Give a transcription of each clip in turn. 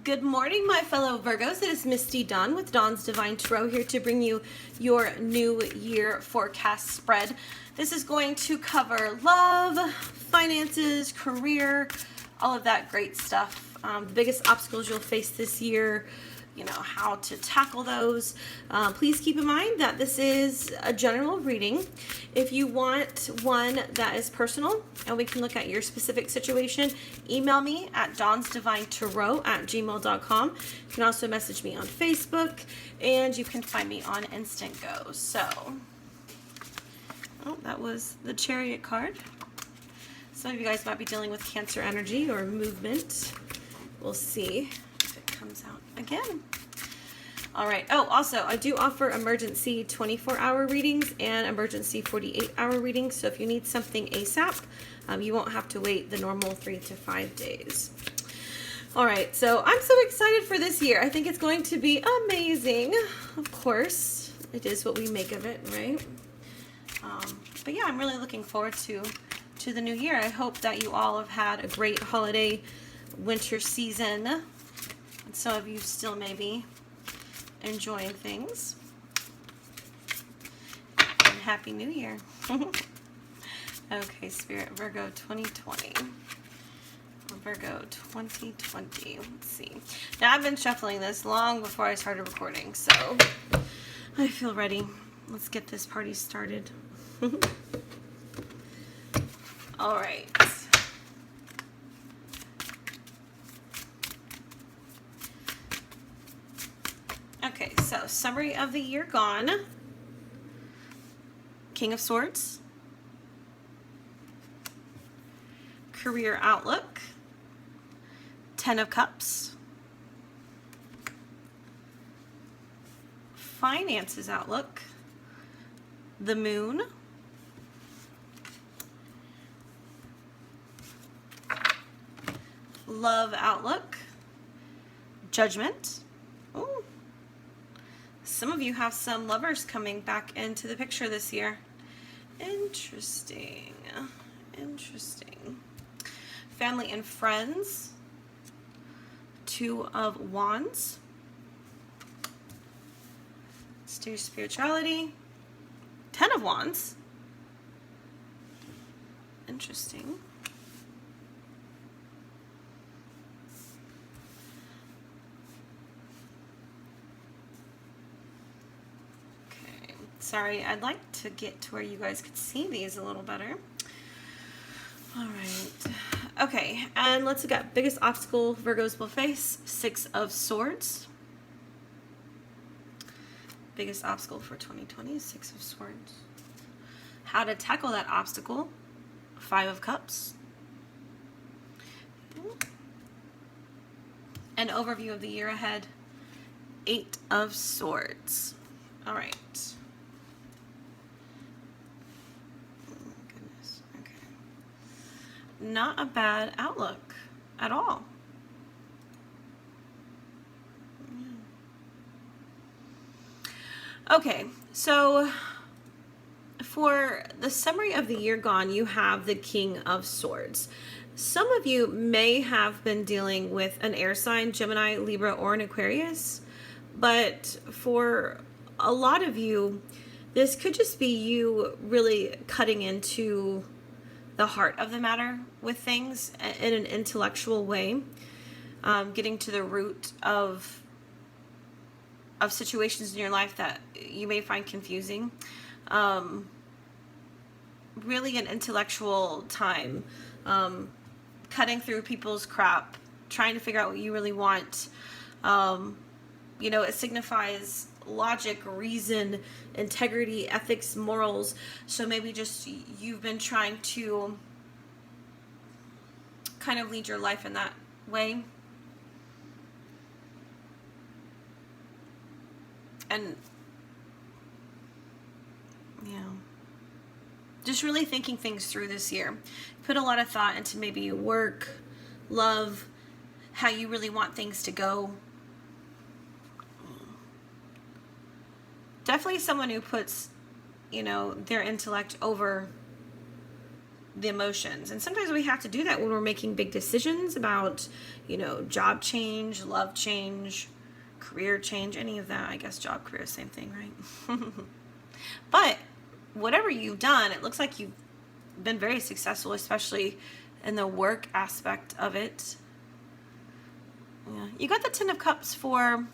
Good morning, my fellow Virgos. It is Misty Dawn with Dawn's Divine Tarot here to bring you your new year forecast spread. This is going to cover love, finances, career, all of that great stuff. The biggest obstacles you'll face this year, how to tackle those. Please keep in mind that this is a general reading. If you want one that is personal and we can look at your specific situation, email me at dawnsdivinetarot@gmail.com. You can also message me on Facebook, and you can find me on Instant Go. So, that was the Chariot card. Some of you guys might be dealing with Cancer energy or movement. We'll see if it comes out again. All right. Oh, also, I do offer emergency 24-hour readings and emergency 48-hour readings. So if you need something ASAP, you won't have to wait the normal 3 to 5 days. All right. So I'm so excited for this year. I think it's going to be amazing. Of course, it is what we make of it, right? But yeah, I'm really looking forward to the new year. I hope that you all have had a great holiday winter season. And some of you still may be enjoying things. And Happy New Year. Okay, Spirit, Virgo 2020. Virgo 2020. Let's see. Now, I've been shuffling this long before I started recording, so I feel ready. Let's get this party started. All right. Okay, so summary of the year gone. King of Swords. Career outlook. 10 of Cups. Finances outlook. The Moon. Love outlook. Judgment. Ooh. Some of you have some lovers coming back into the picture this year. Interesting. Interesting. Family and friends. 2 of Wands. Let's do spirituality. 10 of Wands. Interesting. Sorry, I'd like to get to where you guys could see these a little better. All right. Okay, and let's look at biggest obstacle Virgos will face. 6 of Swords. Biggest obstacle for 2020 is 6 of Swords. How to tackle that obstacle. 5 of Cups. An overview of the year ahead. 8 of Swords. All right. Not a bad outlook at all. Okay, so for the summary of the year gone, you have the King of Swords. Some of you may have been dealing with an air sign, Gemini, Libra, or an Aquarius, but for a lot of you, this could just be you really cutting into the heart of the matter with things in an intellectual way, getting to the root of situations in your life that you may find confusing. Really an intellectual time, cutting through people's crap, trying to figure out what you really want. It signifies logic, reason, integrity, ethics, morals. So maybe just you've been trying to kind of lead your life in that way. And just really thinking things through this year. Put a lot of thought into maybe work, love, how you really want things to go. Definitely someone who puts, their intellect over the emotions. And sometimes we have to do that when we're making big decisions about, you know, job change, love change, career change, any of that. I guess job, career, same thing, right? But whatever you've done, it looks like you've been very successful, especially in the work aspect of it. Yeah. You got the Ten of Cups for,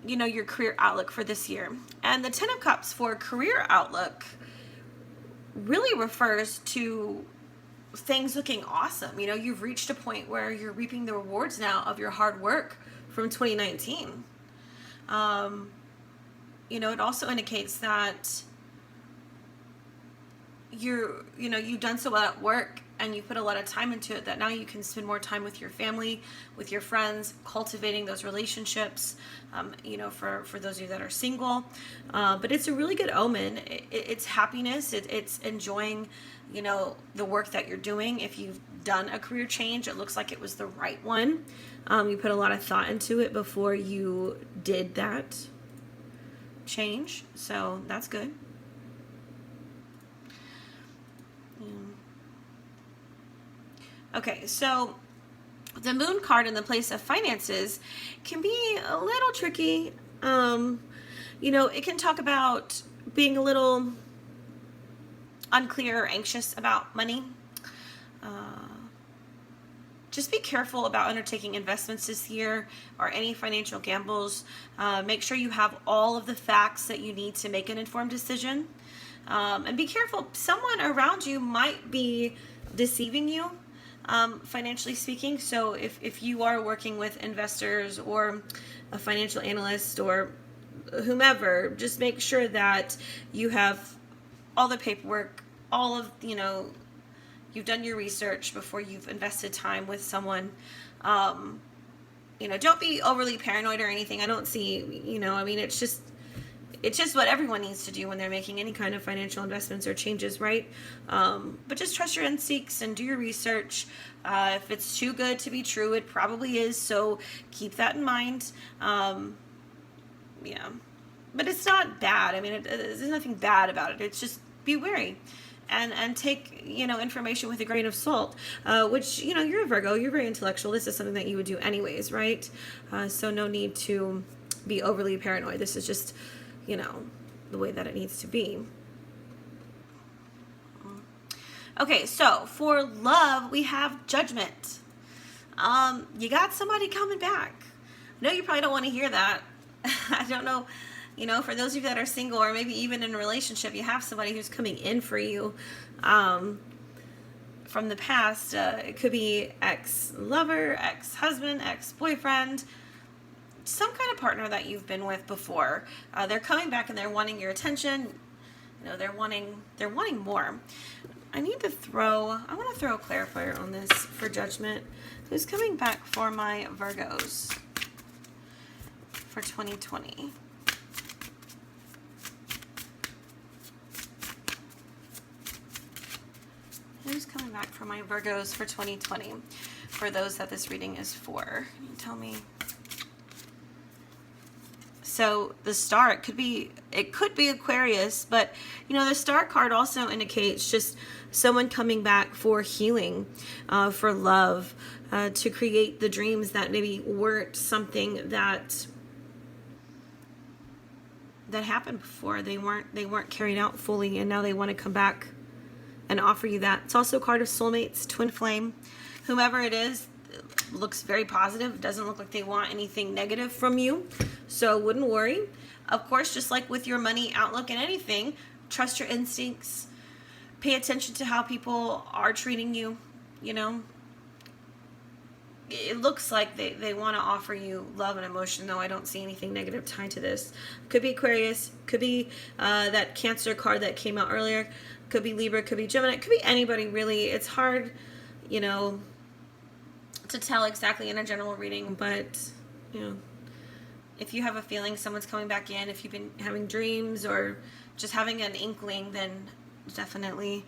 you know, your career outlook for this year. And the Ten of Cups for career outlook really refers to things looking awesome. You know, you've reached a point where you're reaping the rewards now of your hard work from 2019. You know, it also indicates that you've done so well at work and you put a lot of time into it, that now you can spend more time with your family, with your friends, cultivating those relationships, you know, for those of you that are single. But it's a really good omen. It's happiness. It's enjoying, you know, the work that you're doing. If you've done a career change, it looks like it was the right one. You put a lot of thought into it before you did that change. So that's good. Okay, so the Moon card in the place of finances can be a little tricky. You know, it can talk about being a little unclear or anxious about money. Just be careful about undertaking investments this year or any financial gambles. Make sure you have all of the facts that you need to make an informed decision. And be careful, someone around you might be deceiving you. Financially speaking. So if you are working with investors or a financial analyst or whomever, just make sure that you have all the paperwork, all of, you know, you've done your research before you've invested time with someone. You know, don't be overly paranoid or anything. I don't see, you know, I mean, it's just what everyone needs to do when they're making any kind of financial investments or changes, right? But just trust your instincts and do your research. If it's too good to be true, it probably is. So keep that in mind. Yeah, but it's not bad. I mean, there's nothing bad about it. It's just be wary and take, you know, information with a grain of salt, which, you know, you're a Virgo, you're very intellectual. This is something that you would do anyways, right? So no need to be overly paranoid. This is just, you know, the way that it needs to be. Okay, so for love, we have Judgment. You got somebody coming back. I know you probably don't want to hear that. I don't know, you know, for those of you that are single or maybe even in a relationship, you have somebody who's coming in for you from the past. It could be ex-lover, ex-husband, ex-boyfriend, some kind of partner that you've been with before. They're coming back and they're wanting your attention. You know, they're wanting more. I want to throw a clarifier on this for Judgment. Who's coming back for my Virgos for 2020? Who's coming back for my Virgos for 2020? For those that this reading is for. Can you tell me? So the Star, it could be Aquarius, but you know, the Star card also indicates just someone coming back for healing, for love, to create the dreams that maybe weren't something that happened before. They weren't carried out fully, and now they want to come back and offer you that. It's also a card of soulmates, twin flame, whomever it is. Looks very positive. Doesn't look like they want anything negative from you, so wouldn't worry. Of course, just like with your money outlook and anything, trust your instincts. Pay attention to how people are treating you. You know, it looks like they want to offer you love and emotion, though I don't see anything negative tied to this. Could be Aquarius, could be that Cancer card that came out earlier, could be Libra, could be Gemini, could be anybody really. It's hard, you know, to tell exactly in a general reading, but you know, if you have a feeling someone's coming back in, if you've been having dreams or just having an inkling, then definitely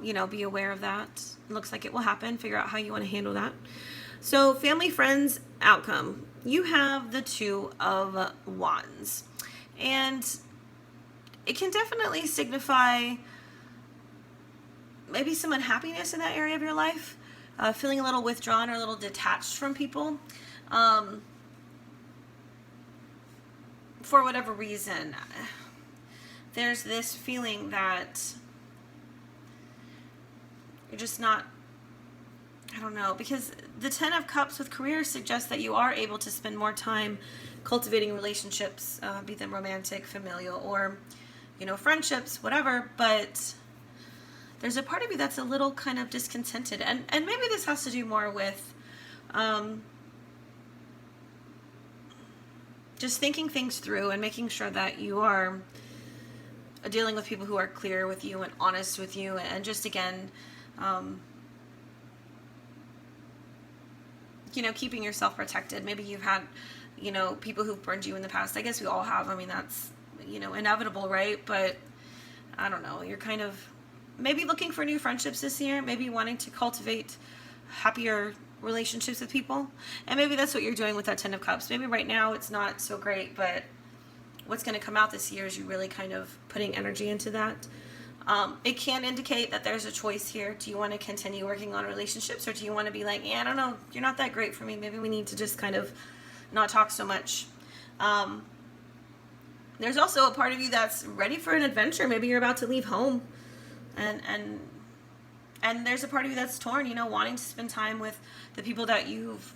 you know, be aware of that. It looks like it will happen. Figure out how you want to handle that. So family, friends, outcome. You have the Two of Wands, and it can definitely signify maybe some unhappiness in that area of your life, feeling a little withdrawn or a little detached from people. For whatever reason, there's this feeling that you're just not, I don't know, because the Ten of Cups with career suggests that you are able to spend more time cultivating relationships, be them romantic, familial, or, you know, friendships, whatever, but there's a part of you that's a little kind of discontented, and maybe this has to do more with just thinking things through and making sure that you are dealing with people who are clear with you and honest with you, and just, again, you know, keeping yourself protected. Maybe you've had, you know, people who've burned you in the past. I guess we all have. I mean, that's, you know, inevitable, right? But I don't know. You're kind of maybe looking for new friendships this year, maybe wanting to cultivate happier relationships with people. And maybe that's what you're doing with that Ten of Cups. Maybe right now it's not so great, but what's going to come out this year is you really kind of putting energy into that. It can indicate that there's a choice here. Do you want to continue working on relationships, or do you want to be like, yeah, I don't know, you're not that great for me. Maybe we need to just kind of not talk so much. There's also a part of you that's ready for an adventure. Maybe you're about to leave home, and there's a part of you that's torn, you know, wanting to spend time with the people that you've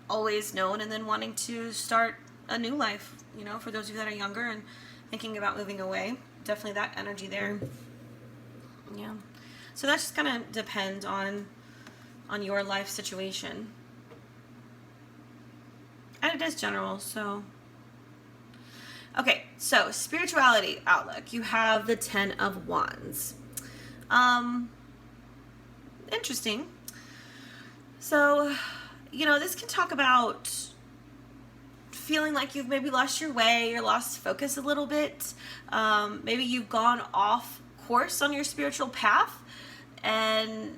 always known, and then wanting to start a new life, you know, for those of you that are younger and thinking about moving away. Definitely that energy there. Yeah. So that just kind of depends on your life situation. And it is general, so. Okay, so spirituality outlook. You have the Ten of Wands. Interesting. So, you know, this can talk about feeling like you've maybe lost your way or lost focus a little bit. Maybe you've gone off course on your spiritual path, and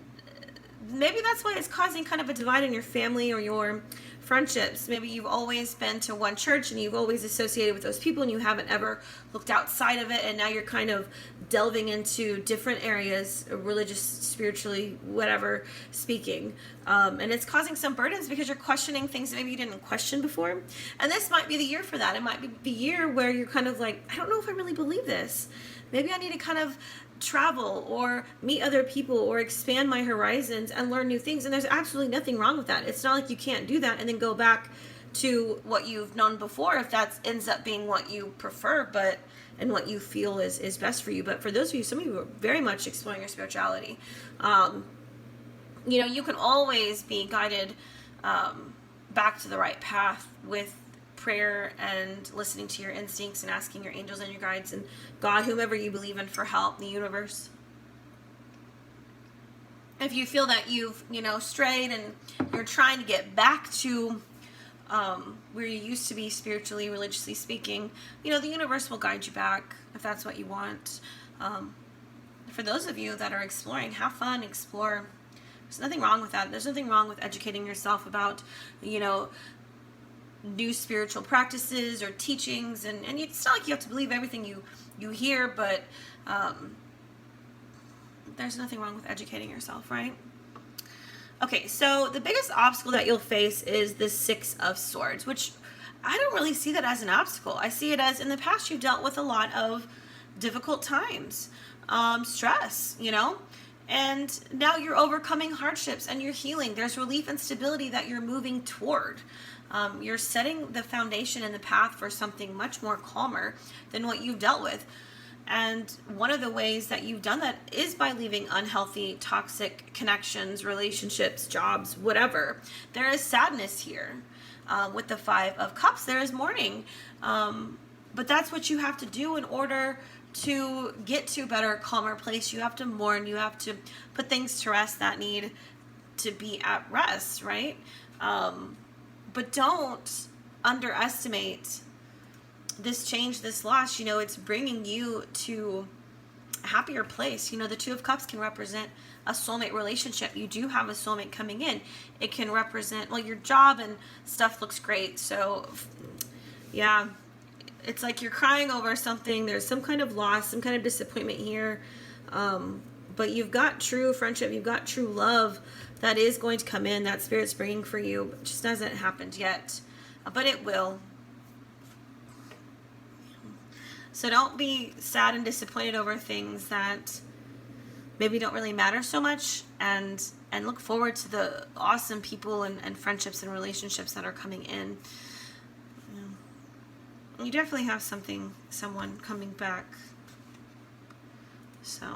maybe that's why it's causing kind of a divide in your family or your friendships. Maybe you've always been to one church and you've always associated with those people, and you haven't ever looked outside of it, and now you're kind of delving into different areas, religious, spiritually, whatever speaking, and it's causing some burdens because you're questioning things that maybe you didn't question before. And this might be the year for that. It might be the year where you're kind of like, I don't know if I really believe this. Maybe I need to kind of travel or meet other people or expand my horizons and learn new things. And there's absolutely nothing wrong with that. It's not like you can't do that and then go back to what you've known before if that ends up being what you prefer, but and what you feel is best for you. But for those of you, some of you are very much exploring your spirituality. You know, you can always be guided back to the right path with prayer and listening to your instincts and asking your angels and your guides and God, whomever you believe in, for help, the universe. If you feel that you've, you know, strayed and you're trying to get back to where you used to be spiritually, religiously speaking, you know, the universe will guide you back if that's what you want. For those of you that are exploring, have fun, explore. There's nothing wrong with that. There's nothing wrong with educating yourself about, you know, new spiritual practices or teachings, and it's not like you have to believe everything you hear, but there's nothing wrong with educating yourself, right? Okay, so the biggest obstacle that you'll face is the Six of Swords, which I don't really see that as an obstacle. I see it as, in the past, you've dealt with a lot of difficult times, stress, you know, and now you're overcoming hardships and you're healing. There's relief and stability that you're moving toward. You're setting the foundation and the path for something much more calmer than what you've dealt with. And one of the ways that you've done that is by leaving unhealthy, toxic connections, relationships, jobs, whatever. There is sadness here. With the Five of Cups, there is mourning. But that's what you have to do in order to get to a better, calmer place. You have to mourn. You have to put things to rest that need to be at rest, right? But don't underestimate this change, this loss. You know, it's bringing you to a happier place. You know, the Two of Cups can represent a soulmate relationship. You do have a soulmate coming in. It can represent, well, your job and stuff looks great. So, yeah, it's like you're crying over something. There's some kind of loss, some kind of disappointment here. but you've got true friendship, you've got true love that is going to come in, that Spirit's bringing for you. It just hasn't happened yet, but it will. So don't be sad and disappointed over things that maybe don't really matter so much, and look forward to the awesome people and friendships and relationships that are coming in. You definitely have someone coming back. So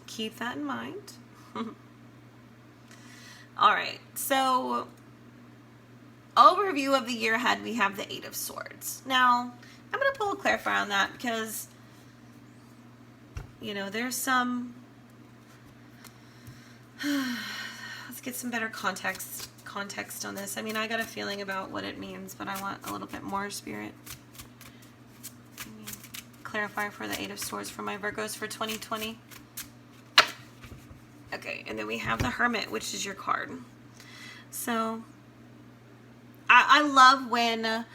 keep that in mind. All right, so overview of the year ahead, we have the Eight of Swords. Now, I'm going to pull a clarifier on that because, you know, there's some, let's get some better context on this. I mean, I got a feeling about what it means, but I want a little bit more, Spirit. Clarifier for the Eight of Swords for my Virgos for 2020. Okay, and then we have the Hermit, which is your card. So I love when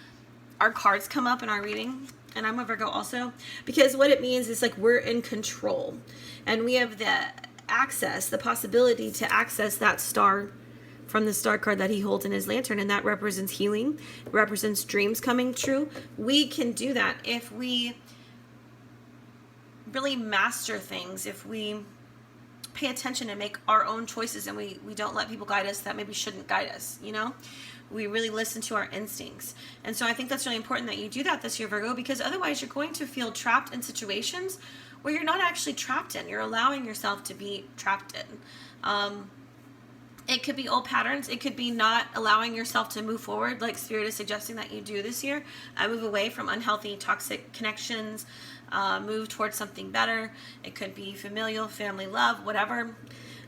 our cards come up in our reading, and I'm a Virgo also, because what it means is like we're in control, and we have the access, the possibility to access that star from the star card that he holds in his lantern, and that represents healing, it represents dreams coming true. We can do that if we really master things, if we pay attention and make our own choices, and we don't let people guide us that maybe shouldn't guide us, you know? We really listen to our instincts. And so I think that's really important that you do that this year, Virgo, because otherwise you're going to feel trapped in situations where you're not actually trapped in. You're allowing yourself to be trapped in. It could be old patterns. It could be not allowing yourself to move forward, like Spirit is suggesting that you do this year. Move away from unhealthy, toxic connections. Move towards something better. It could be familial, family love, whatever.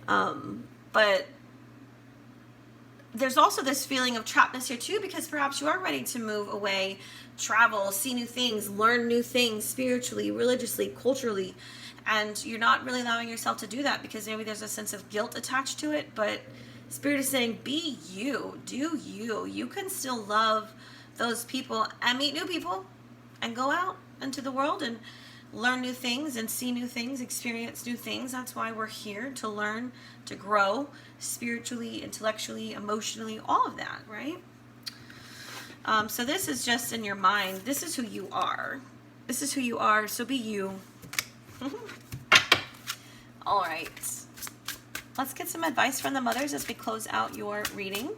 But there's also this feeling of trappedness here too, because perhaps you are ready to move away, travel, see new things, learn new things spiritually, religiously, culturally, and you're not really allowing yourself to do that because maybe there's a sense of guilt attached to it. But Spirit is saying, be you, do you. You can still love those people and meet new people and go out into the world and learn new things and see new things, experience new things. That's why we're here, to learn, to grow spiritually, intellectually, emotionally, all of that, right? So this is just in your mind. This is who you are. This is who you are, so be you. All right. Let's get some advice from the mothers as we close out your reading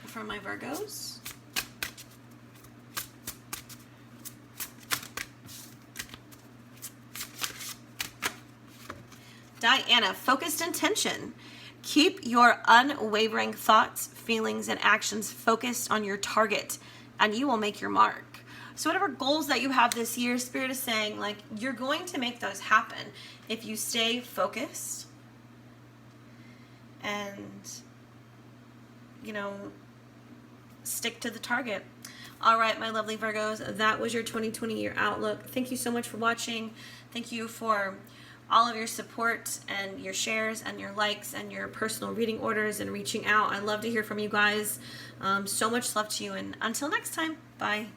for my Virgos. Diana, focused intention. Keep your unwavering thoughts, feelings, and actions focused on your target, and you will make your mark. So whatever goals that you have this year, Spirit is saying, like, you're going to make those happen if you stay focused and, you know, stick to the target. All right, my lovely Virgos, that was your 2020 year outlook. Thank you so much for watching. Thank you for all of your support and your shares and your likes and your personal reading orders and reaching out. I love to hear from you guys. So much love to you, and until next time, bye.